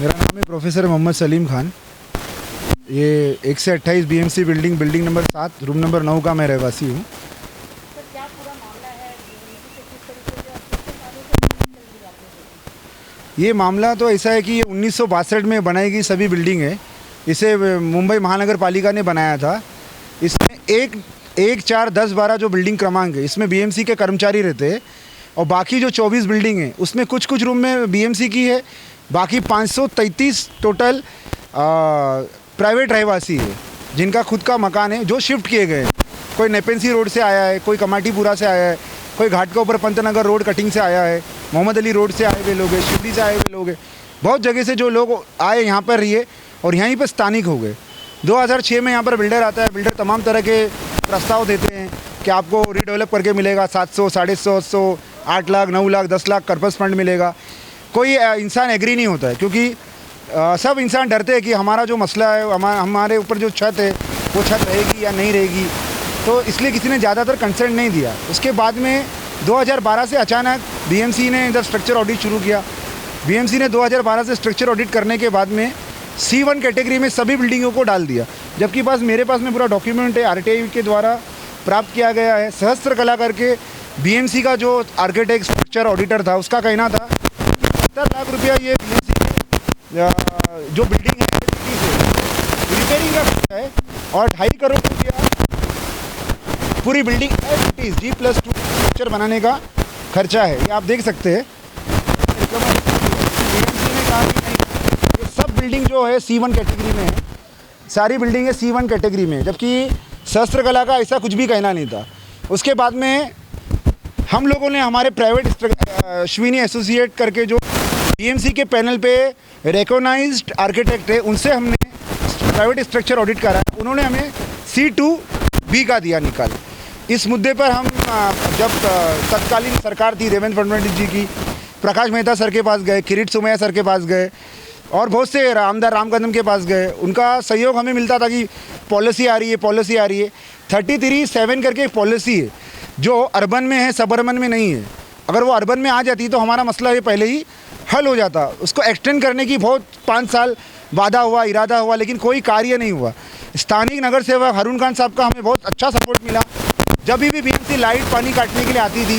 मेरा नाम है प्रोफेसर मोहम्मद सलीम खान। ये 1 से 28 BMC building number 7 room number 9 का मैं रहवासी हूँ। सर क्या पूरा मामला है यूनिवर्सिटी से किस तरीके से और कितने सालों से चल रही है आप लोगों की? ये मामला तो ऐसा है कि ये 1962 में बनाई गई सभी बिल्डिंग है। इसे मुंबई महानगर पालिका ने बनाया था। इसमें 1, 4, 10, 12 जो बिल्डिंग क्रमांक है इसमें बीएमसी के कर्मचारी रहते हैं और बाकी जो 24 बिल्डिंग है उसमें कुछ कुछ रूम में बीएमसी की है, बाकी 533 टोटल प्राइवेट रहवासी है जिनका खुद का मकान है जो शिफ्ट किए गए हैं। कोई नेपेंसी रोड से आया है, कोई कमाटीपुरा से आया है, कोई घाट के ऊपर पंतनगर रोड कटिंग से आया है, मोहम्मद अली रोड से आए हुए लोग हैं, शिवली से आए हुए लोग हैं। बहुत जगह से जो लोग आए यहाँ पर रहिए और यहीं पर स्थानिक हो गए। 2006 में यहाँ पर बिल्डर आता है। बिल्डर तमाम तरह के प्रस्ताव देते हैं कि आपको रीडेवलप करके मिलेगा 700, 750, 800, 8 लाख, 9 लाख, 10 लाख कर्पस फंड मिलेगा। कोई इंसान एग्री नहीं होता है क्योंकि सब इंसान डरते हैं कि हमारा जो मसला है, हमारे ऊपर जो छत है वो छत रहेगी या नहीं रहेगी, तो इसलिए किसी ने ज़्यादातर कंसेंट नहीं दिया। उसके बाद में 2012 से अचानक बीएमसी ने इधर स्ट्रक्चर ऑडिट शुरू किया। बीएमसी ने 2012 से स्ट्रक्चर ऑडिट करने के बाद में C1 कैटेगरी में सभी बिल्डिंगों को डाल दिया, जबकि मेरे पास में पूरा डॉक्यूमेंट है, आरटीआई के द्वारा प्राप्त किया गया है। सहस्त्र कला करके बीएमसी का जो आर्किटेक्ट स्ट्रक्चर ऑडिटर था उसका कहना था 70 लाख रुपया ये बीएमसी जो बिल्डिंग है रिपेयरिंग का खर्चा है और 2.5 करोड़ रुपया पूरी बिल्डिंग G+2 स्ट्रक्चर बनाने का खर्चा है। ये आप देख सकते हैं। बीएमसी ने कहा कि नहीं, ये सब बिल्डिंग जो है C1 कैटेगरी में है, सारी बिल्डिंग है C1 कैटेगरी में, जबकि सहस्त्र कला का ऐसा कुछ भी कहना नहीं था। उसके बाद में हम लोगों ने हमारे प्राइवेट श्विनी एसोसिएट करके जो बीएमसी के पैनल पे रिकॉग्नाइज्ड आर्किटेक्ट है उनसे हमने प्राइवेट स्ट्रक्चर ऑडिट करा। उन्होंने हमें C2B का दिया निकाल। इस मुद्दे पर हम जब तत्कालीन सरकार थी देवेंद्र फडणवीस जी की, प्रकाश मेहता सर के पास गए, किरीट सोमैया सर के पास गए और बहुत से आमदार राम कदम के पास गए। उनका सहयोग हमें मिलता था कि पॉलिसी आ रही है। 33(7) करके एक पॉलिसी है जो अर्बन में है, सब अर्बन में नहीं है। अगर वो अर्बन में आ जाती तो हमारा मसला ये पहले ही हल हो जाता। उसको एक्सटेंड करने की बहुत 5 साल वादा हुआ, इरादा हुआ, लेकिन कोई कार्य नहीं हुआ। स्थानीय नगर सेवक हरून खान साहब का हमें बहुत अच्छा सपोर्ट मिला। जब भी बीएमसी लाइट पानी काटने के लिए आती थी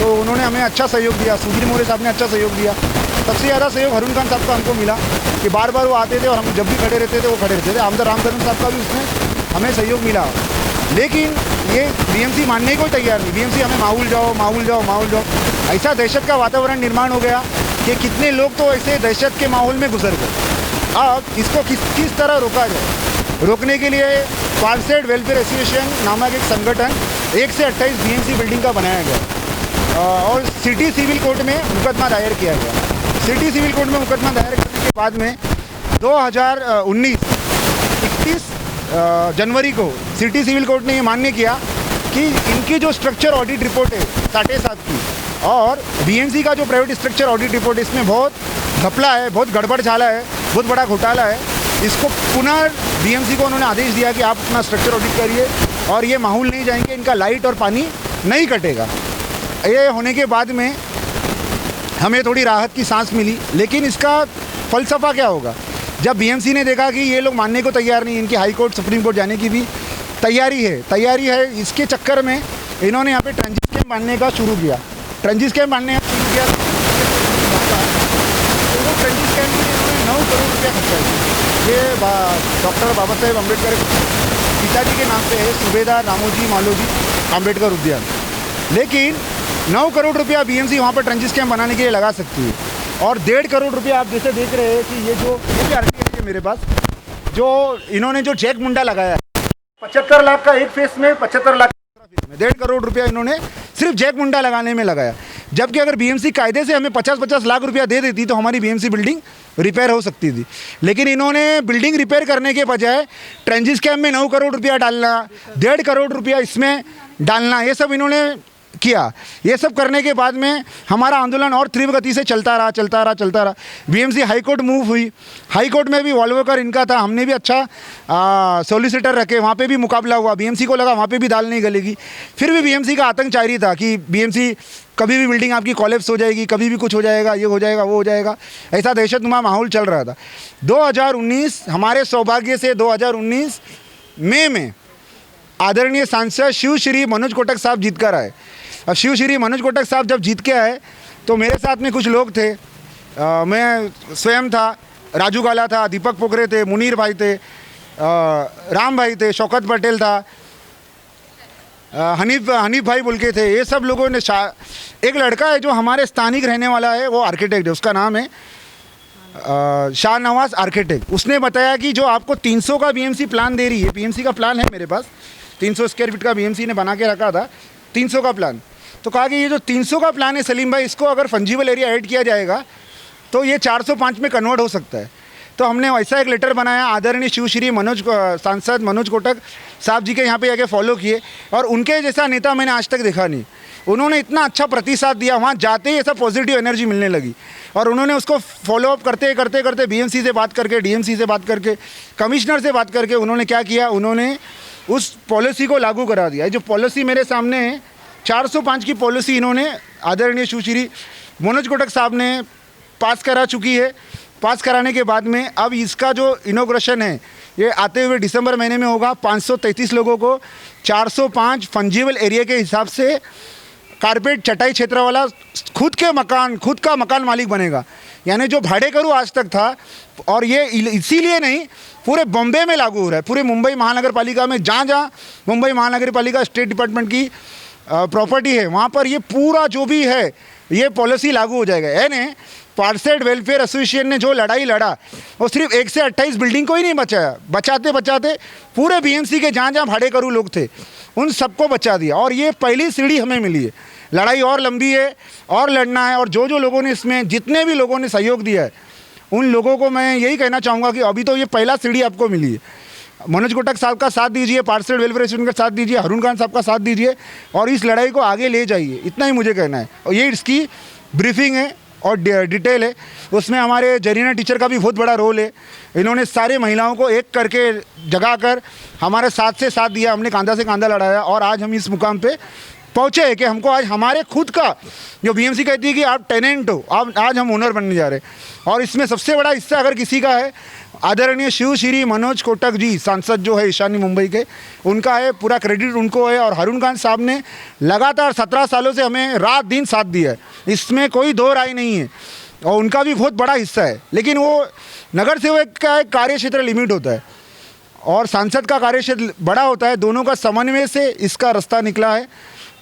तो उन्होंने हमें अच्छा सहयोग दिया। सुधीर मौर्य साहब ने अच्छा सहयोग दिया। सबसे ज़्यादा सहयोग हरून खान साहब का हमको मिला कि बार बार वो आते थे और हम जब भी खड़े रहते थे वो खड़े रहते थे। आमदार राम कदम साहब का भी उसमें हमें सहयोग मिला, लेकिन ये बीएमसी मानने को तैयार नहीं। बीएमसी हमें माहौल जाओ। ऐसा दहशत का वातावरण निर्माण हो गया कि कितने लोग तो ऐसे दहशत के माहौल में गुजर गए। अब इसको किस तरह रोका जाए, रोकने के लिए पार्सेड वेलफेयर एसोसिएशन नामक एक संगठन 1 से 28 बीएमसी बिल्डिंग का बनाया गया और सिटी सिविल कोर्ट में मुकदमा दायर किया गया। सिटी सिविल कोर्ट में मुकदमा दायर करने के बाद में 2019 31 जनवरी को सिटी सिविल कोर्ट ने ये मान्य किया कि इनकी जो स्ट्रक्चर ऑडिट रिपोर्ट है 7.5 की और बीएमसी का जो प्राइवेट स्ट्रक्चर ऑडिट रिपोर्ट, इसमें बहुत घपला है, बहुत गड़बड़ झाला है, बहुत बड़ा घोटाला है। इसको पुनः बीएमसी को उन्होंने आदेश दिया कि आप अपना स्ट्रक्चर ऑडिट करिए और ये माहौल नहीं जाएंगे, इनका लाइट और पानी नहीं कटेगा। ये होने के बाद में हमें थोड़ी राहत की सांस मिली, लेकिन इसका फलसफा क्या होगा? जब बीएमसी ने देखा कि ये लोग मानने को तैयार नहीं, इनकी हाई कोर्ट सुप्रीम कोर्ट जाने की भी तैयारी है, इसके चक्कर में इन्होंने यहाँ पे ट्रांजिट कैंप बांधने का शुरू किया। तो वो ट्रांजिट कैंप में इन्होंने 9 करोड़ रुपया खर्चा किया। ये डॉक्टर बाबा साहेब अम्बेडकर पिताजी के नाम पे है, सूबेदार रामोजी मालोजी अम्बेडकर उद्यान। लेकिन 9 करोड़ रुपया बीएमसी वहाँ पर ट्रांजिट कैंप बनाने के लिए लगा सकती है और 1.5 करोड़ रुपया आप जैसे देख रहे हैं कि ये भी आरटीआई है मेरे पास, जो इन्होंने जो चेक मुंडा लगाया 75 लाख का एक फेस में, 75 लाख में 1.5 करोड़ रुपया इन्होंने सिर्फ जैक मुंडा लगाने में लगाया। जबकि अगर बीएमसी कायदे से हमें 50-50 लाख रुपया दे देती तो हमारी बीएमसी बिल्डिंग रिपेयर हो सकती थी। लेकिन इन्होंने बिल्डिंग रिपेयर करने के बजाय ट्रांजिट कैंप में 9 करोड़ रुपया डालना, 1.5 करोड़ रुपया इसमें डालना, ये सब इन्होंने किया। ये सब करने के बाद में हमारा आंदोलन और तीव्र गति से चलता रहा। बीएमसी हाई कोर्ट मूव हुई। हाई कोर्ट में भी वॉल्वोकर इनका था, हमने भी अच्छा सॉलिसिटर रखे, वहाँ पे भी मुकाबला हुआ। बीएमसी को लगा वहाँ पे भी दाल नहीं गलेगी, फिर भी बीएमसी का आतंक जारी था कि बीएमसी कभी भी बिल्डिंग आपकी कोलैप्स हो जाएगी, कभी भी कुछ हो जाएगा, ये हो जाएगा, वो हो जाएगा, ऐसा दहशतनुमा माहौल चल रहा था। 2019 हमारे सौभाग्य से 2019 मई में आदरणीय सांसद शिव श्री मनोज कोटक साहब जीत कर आए। अब शिव श्री मनोज कोटक साहब जब जीत के आए तो मेरे साथ में कुछ लोग थे, मैं स्वयं था, राजू गाला था, दीपक पोखरे थे, मुनीर भाई थे, राम भाई थे, शौकत पटेल था, हनीफ भाई बोल के थे। ये सब लोगों ने एक लड़का है जो हमारे स्थानिक रहने वाला है, वो आर्किटेक्ट है, उसका नाम है शाहनवाज आर्किटेक्ट। उसने बताया कि जो आपको 300 का बीएमसी प्लान दे रही है, बीएमसी का प्लान है मेरे पास, 300 स्क्वायर फीट का बीएमसी ने बना के रखा था, 300 का प्लान। तो कहा कि ये जो 300 का प्लान है सलीम भाई, इसको अगर फंजीबल एरिया ऐड किया जाएगा तो ये 405 में कन्वर्ट हो सकता है। तो हमने वैसा एक लेटर बनाया, आदरणीय शिव श्री सांसद मनोज कोटक साहब जी के यहाँ पे आके फॉलो किए, और उनके जैसा नेता मैंने आज तक देखा नहीं। उन्होंने इतना अच्छा प्रतिसाद दिया, वहाँ जाते ही ऐसा पॉजिटिव एनर्जी मिलने लगी, और उन्होंने उसको फॉलोअप करते बीएमसी से बात करके, डीएमसी से बात करके, कमिश्नर से बात करके उन्होंने क्या किया, उन्होंने उस पॉलिसी को लागू करा दिया। जो पॉलिसी मेरे सामने है, 405 की पॉलिसी इन्होंने आदरणीय सुश्री मनोज कोटक साहब ने पास करा चुकी है। पास कराने के बाद में अब इसका जो इनॉग्रेशन है ये आते हुए दिसंबर महीने में होगा। 533 लोगों को 405 फंजीबल एरिया के हिसाब से कारपेट चटाई क्षेत्र वाला खुद का मकान मालिक बनेगा। यानी जो भाड़े करू आज तक था, और ये इसीलिए नहीं, पूरे बॉम्बे में लागू हो रहा है, पूरे मुंबई महानगर पालिका में, जहाँ मुंबई महानगर पालिका स्टेट डिपार्टमेंट की प्रॉपर्टी है, वहाँ पर ये पूरा जो भी है ये पॉलिसी लागू हो जाएगा। यानी पार्सेड वेलफेयर एसोसिएशन ने जो लड़ाई लड़ा वो सिर्फ 1 से 28 बिल्डिंग को ही नहीं बचाया, बचाते पूरे बीएमसी के जहाँ भाड़े करू लोग थे उन सबको बचा दिया। और ये पहली सीढ़ी हमें मिली है, लड़ाई और लंबी है, और लड़ना है। और जो लोगों ने इसमें, जितने भी लोगों ने सहयोग दिया है, उन लोगों को मैं यही कहना चाहूँगा कि अभी तो ये पहला सीढ़ी आपको मिली है। मनोज कोटक साहब का साथ दीजिए, पार्सेड वेलफेयर एसोसिएशन का साथ दीजिए, हरून खान साहब का साथ दीजिए, और इस लड़ाई को आगे ले जाइए। इतना ही मुझे कहना है। और ये इसकी ब्रीफिंग है और डिटेल है, उसमें हमारे जरीना टीचर का भी बहुत बड़ा रोल है। इन्होंने सारे महिलाओं को एक करके जगाकर हमारे साथ से साथ दिया, हमने कांधा से कांधा लड़ाया, और आज हम इस मुकाम पे पहुँचे हैं कि हमको आज हमारे खुद का, जो बीएमसी कहती है कि आप टेनेंट हो, आज हम ओनर बनने जा रहे हैं। और इसमें सबसे बड़ा हिस्सा अगर किसी का है, आदरणीय शिव श्री मनोज कोटक जी सांसद जो है ईशानी मुंबई के, उनका है, पूरा क्रेडिट उनको है। और हरून खान साहब ने लगातार 17 सालों से हमें रात दिन साथ दिया है, इसमें कोई दो राय नहीं है, और उनका भी बहुत बड़ा हिस्सा है। लेकिन वो नगर सेवक का एक कार्य क्षेत्र लिमिट होता है और सांसद का कार्य क्षेत्र बड़ा होता है, दोनों का समन्वय से इसका रास्ता निकला है।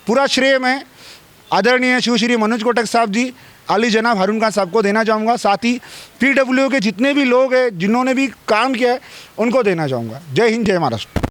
पूरा श्रेय मैं आदरणीय शिव श्री मनोज कोटक साहब जी, आली जनाब हरून खान साहब को देना चाहूँगा, साथ ही PWO के जितने भी लोग हैं जिन्होंने भी काम किया है उनको देना चाहूँगा। जय हिंद, जय महाराष्ट्र।